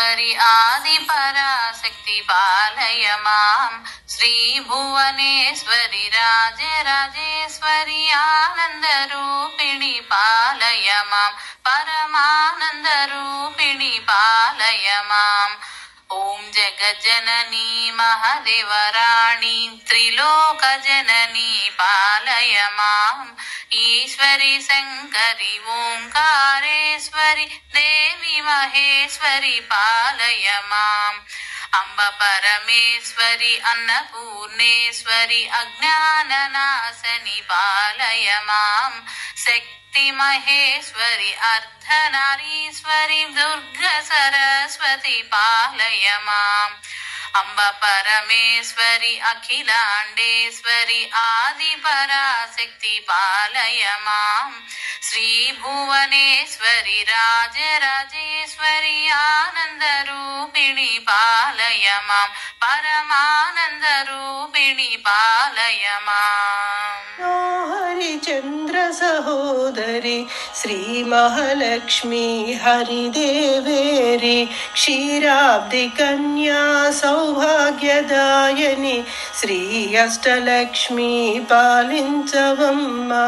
भुवनेश्वरि आदिपराशक्ति पालय मां श्रीभुवनेश्वरि राजराजेश्वरि आनन्दरूपिणि पालय मां परमानन्दरूपिणि पालय माम् ॐ जगज्जननी महदेवराणी त्रिलोकजननी पालय माम् ईश्वरि शङ्करि ओङ्कारेश्वरि देवी महेश्वरि पालय माम् अम्ब परमेश्वरि अन्नपूर्णेश्वरि अज्ञाननाशनि पालय माम् शक्ति महेश्वरि अर्धनारीश्वरि दुर्गा सरस्वती पालय माम् अम्ब परमेश्वरि अखिलाण्डेश्वरि आदिपराशक्ति पालय माम् श्रीभुवनेश्वरि राजराजेश्वरि आनन्दरूपिणि पालय माम् परमानन्दरूपिणि पालय माम् हरिचन्द्र सहोदरि श्री महालक्ष्मी हरिदेवेरि क्षीराब्धि कन्या सौभाग्यदायिनि श्री अष्टलक्ष्मी पालिंचवम्मा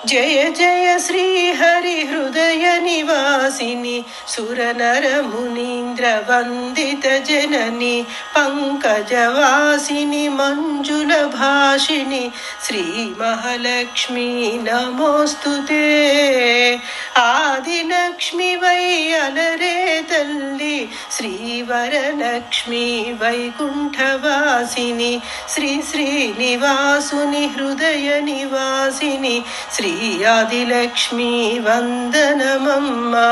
जय जय श्री हरि हृदय निवासिनि सुरनर मुनीन्द्र वंदित जननी पंकजवासिनि मंजुल भाषिनि श्री महालक्ष्मी नमोस्तुते आदिलक्ष्मी वै अलरे तल्ली श्री वरलक्ष्मी वैकुंठवासिनि श्री श्रीनिवासुनि हृदय निवासिनि श्री आदिलक्ष्मी वंदनमम्मा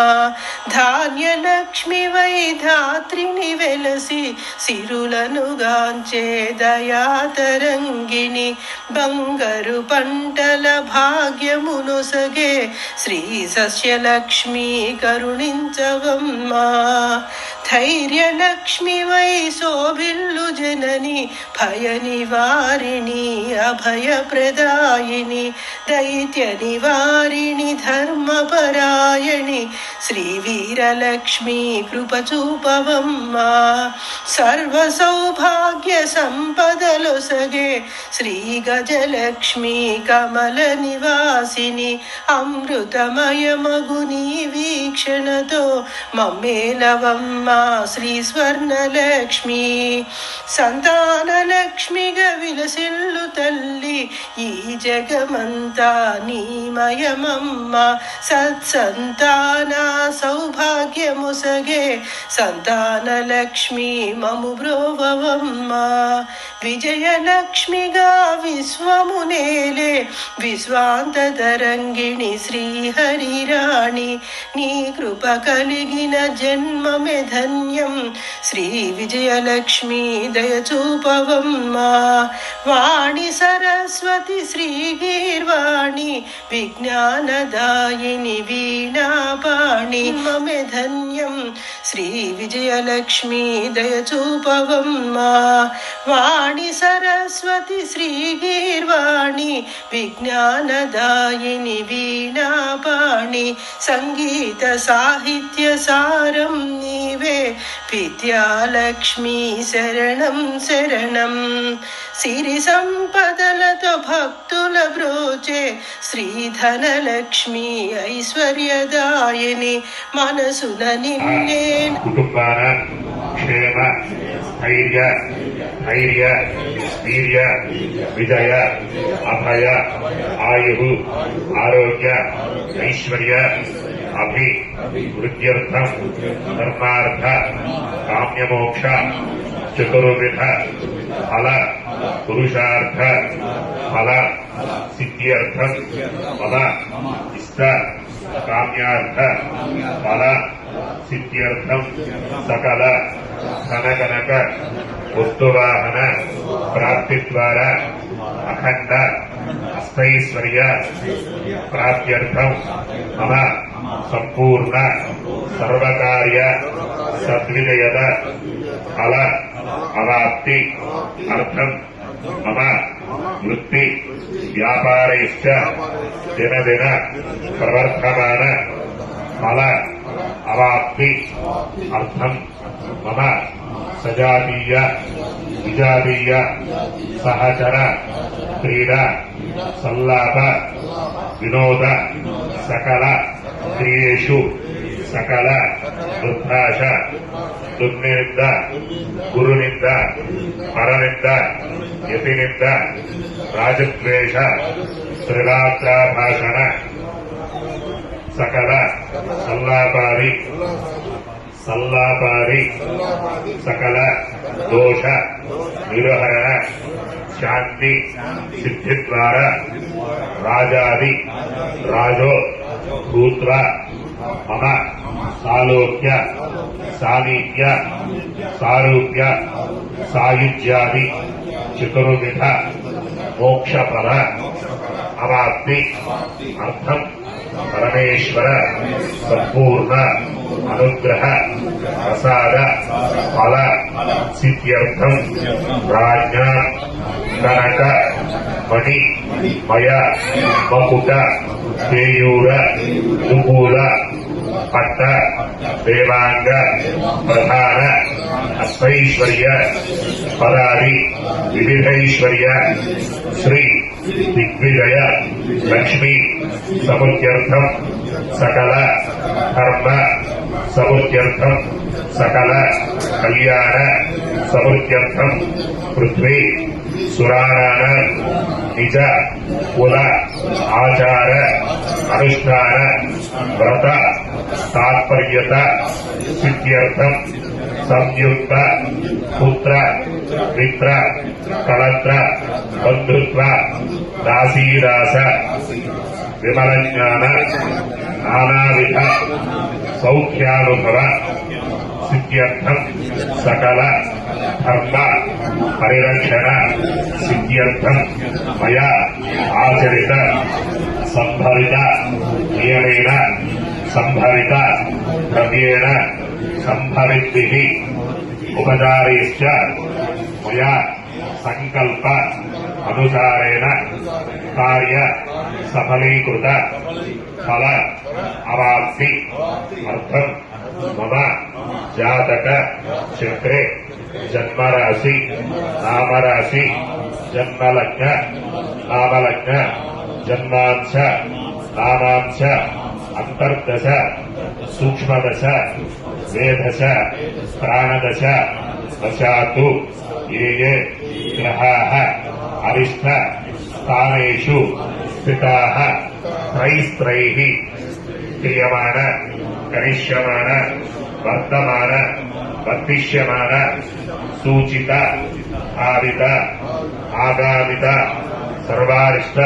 धान्यलक्ष्मी वै धात्रिनि वेलसी सिरुलनुगांचे दयातरंगिणि बंगरु पंटल भाग्यमुनोसगे श्री सस्यलक्ष्मी करुणिंचवम्मा धैर्यलक्ष्मी वै शोभिल्लु जननी भय निवारिणी अभय प्रदायिनी दैत्य निवारिणि धर्मपरायणि श्री वीरलक्ष्मी कृपचूपवम्मा सर्व सौभाग्य संपदलुसगे श्री गजलक्ष्मी कमल निवासिनि अमृतमय मगुनी वीक्षणतो मम्मेलवम्मा श्री स्वर्णलक्ष्मी संतानलक्ष्मी विलसिल्लु तल्ली ई जगमंता नीमयमम्म सत्संतान सौभाग्य मुसगे संतानलक्ष्मी ममु ब्रोववम्म विजयलक्ष्मीगा विश्वमुनेले विश्वान्ततरंगिणि श्रीहरिराणि नी कृप कलिगिन जन्ममे धन्यं श्री विजयलक्ष्मी दयचूपवम्मा वाणी सरस्वती श्रीगीर्वाणी विज्ञानदायिनि वीणापाणि ममे धन्यं श्री विजयलक्ष्मी दयचूपवम्मा वाणी सरस्वती श्रीगीर्वाणी विज्ञानदायिनि वीणापाणि संगीत साहित्य सारं नीवे विद्यालक्ष्मी शरणं शरणं सिरि संपदलतो भक्तुल ब्रोचे శ్రీధనలక్ష్మి ఐశ్వర్యదాయిని మనసున నిన్నే కుటుంబాన క్షేమ స్థైర్య ధైర్య వీర్య విజయ అభయ ఆయు ఆరోగ్య ఐశ్వర్య అభి వృద్ధ్యర్థం ధర్మార్థ కామ్యమోక్ష చతుర్విధ ఫల పురుషార్థ ఫల సిద్ధ్యర్థం ఫల ఇష్ట కామ్యార్థ ఫల సిద్ధ్యర్థం సకల ధనకనక వస్తువాహన ప్రాప్తి ద్వారా అఖండ అష్టైశ్వర్య ప్రాప్త్యర్థం మమ సంపూర్ణ సర్వకార్య సద్విజయద ఫల అవాప్తి అర్థం మమ వృత్తి వ్యాపారైశ్చ దినదిన ప్రవర్ధమాన ఫల అవాప్తి అర్థం మమ సజాతీయ విజాతీయ సహచర క్రీడా సల్లాప వినోద సకల క్రియేషు సకల దుర్భాష దుర్నింద గురునింద పరనింద యతినింద రాజద్వేష త్రిరాత్రాభాషణ సకల సల్లాపారి సకల దోష నిరహరణ శాంతి సిద్ధి ద్వారా రాజాది రాజో భూత్వ మమ సాలోక్య సామీప్య సారూప్య సాయుజ్యాది చతుర్విధ మోక్షఫల అవాప్తి అర్థం పరమేశ్వర సంపూర్ణ అనుగ్రహ ప్రసాద ఫల సిద్ధ్యర్థం రాజ్ఞా కనక మణి మయ మకుట కేయూర దుకూల పట్ట దేవాంగ ప్రధాన అష్టైశ్వర్య పదాది వివిధైశ్వర్య శ్రీ దిగ్విజయ లక్ష్మీ సముద్యర్థం సకల ధర్మ సముద్యర్థం సకల కళ్యాణ సముద్యర్థం పృథ్వీ సురాణాన నిజ కుల ఆచార అనుష్ఠాన వ్రత తాత్పర్యత సిద్ధ్యర్థం సంయుక్త పుత్ర మిత్ర కళత్ర బంధుత్వ దాసీదాస విమలజ్ఞాన నానావిధ సౌఖ్యానుభవ సిద్ధ్యర్థం సకల ధర్మ పరిరక్షణ సిద్ధ్యర్థం మయా ఆచరిత సంభవిత నియమేన సంభవిత ద్రవ్యేణ సంభవిద్భిః ఉపచారైశ్చ మయా సంకల్ప అనుసారేణ కార్య సఫలీకృత ఫల అవాప్తి అర్థం మమ జాతక చక్రే జన్మరాశి నామరాశి జన్మలగ్న నామలగ్న జన్మాంశ నామాంశ అంతర్దశ సూక్ష్మదశ వేదశ ప్రాణదశ వశాత్తు ఏ గ్రహాః అరిష్ట స్థానేషు స్థితాః త్రైస్త్రైః క్రియమాణ కరిష్యమాణ వర్తమాన వర్తిష్యమాణ సూచిత భావిత ఆగామిత సర్వారిష్ట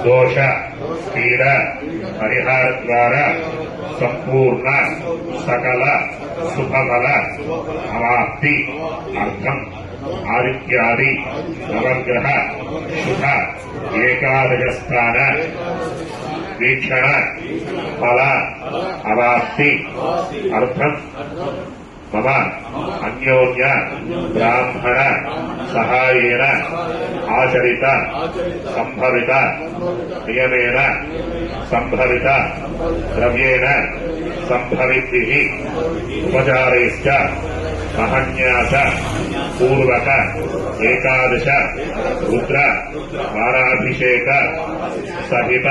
దోష పీడ పరిహార ద్వారా సంపూర్ణ సకల శుభఫల అవాప్తి అర్థం ఆదిత్యాది నవగ్రహ శుభ ఏకాదశస్థాన వీక్షణ ఫల అవాప్తి అర్థం మమ అన్యోన్య బ్రాహ్మణ సహాయేన ఆచరిత సంభవిత నియమేన సంభవిత ద్రవ్యేణ సంభవిద్భిః ఉపచారైశ్చ మహన్యాస పూర్వక ఏకాదశ రుద్ర వారాభిషేక సహిత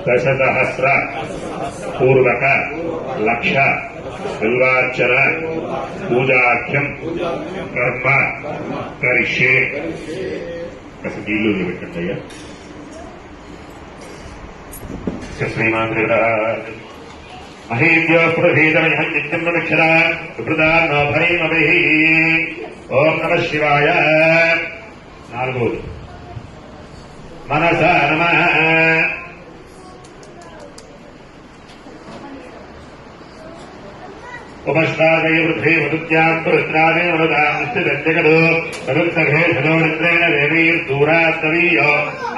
దశసహస్ర పూర్వక లక్ష బిల్వార్చన పూజాఖ్యం కర్మ కరిష్యే. కాస్త నీళ్ళు పెట్టండి అయ్యా. శ్రీమాన్ మహేంద్యో ప్రభేదమహం నిత్యం నక్షర విభృదా నభైమభిః. ఓం నమ శివాయ. నాలుగోది మనసా నమః. ఉపశ్రాదయ వృద్ధే వదుత్యాం పురుత్రాదే వృదాం స్థితజగడు తదుత్సఘే ధనోరిత్రేణ దేవీర్దూరాత్తవీయో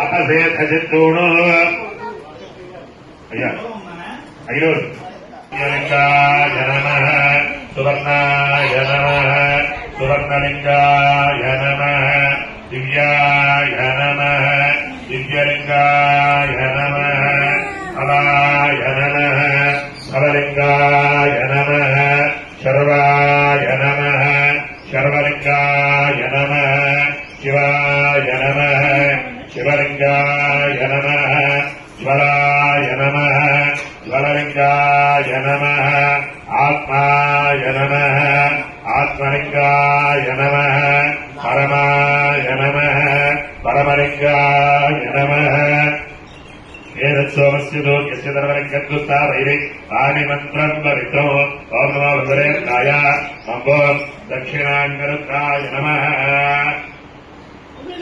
అపసేధచిత్తూణో. అయ్యా ఐరోజు లింగాయ నమః సువర్ణాయ నమః సువర్ణలింగాయ నమః దివ్యాయ నమః దివ్యలింగాయ నమః ఫలాయ నమః శవలింగాయ నమః శర్వాయ నమః శర్వలింగాయ నమః శివాయ నమః శివలింగాయ నమః జ్వలాయ నమః జ్వలలింగాయ నమః ఆత్మాయ నమః ఆత్మలింగాయ నమః పరమాయ నమః పరమలింగాయ నమః ఏదోమస్య లోక్యస్య ధర్మలింగద్దుస్తావైరి తాని మంత్రం వరితో ఓం నమో భగవతే మంబో దక్షిణాంగరుద్రాయ నమః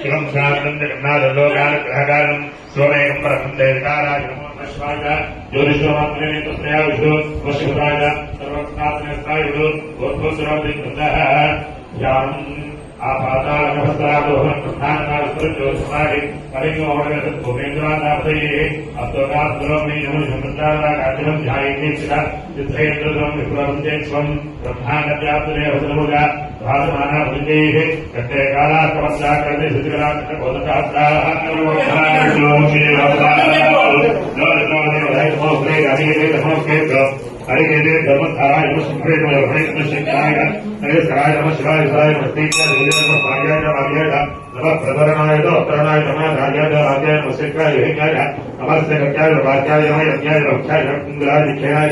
శివం శాంతం జగన్నాథలోకాల గ్రహకాలం సోమేకం పరమందేకారాయ నమో నమః జ్యోతిషోమాత్రే తస్యా విష్ణు వశివరాయ సర్వస్నాత్మేస్తాయ గోత్రోసరాది కృతః యాం ఆపాతాలనవస్త్రాదోహం ప్రధానకాలస్వజ్యోతిస్మారి పరిగోహణగత భూమేంద్రాదాపదయే అప్తోకాస్త్రోమి యమునిషమృతాదాకాశనం ధ్యాయేక్షిత యుద్ధేంద్రం విప్లవందే స్వం బ్రహ్మాండవ్యాప్తునే అవసరముగా భాసమానా భుజైః కట్టే కాలాస్తమస్యాకృతే శుచికరాత్మక బోధకాస్త్రాః हरे धर्मधाराय नमः शुभ्रे नमः हरे शंकराय हरे सराय नमः शिवाय शिवाय मस्तीकाय नमः भाग्याय नमः प्रधरणाय उत्तरणाय नमः राजाय राजाय नमः शिखाय हेकाय नमस्ते गत्याय वाक्याय नमः यज्ञाय रक्षाय कुंदराय दिख्याय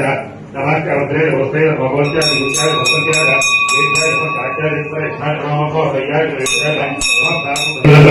नमः कर्त्रे वस्ते भगवत्याय दिख्याय भगवत्याय हेकाय नमः काट्याय दिख्याय छाय नमः को हयाय दिख्याय नमः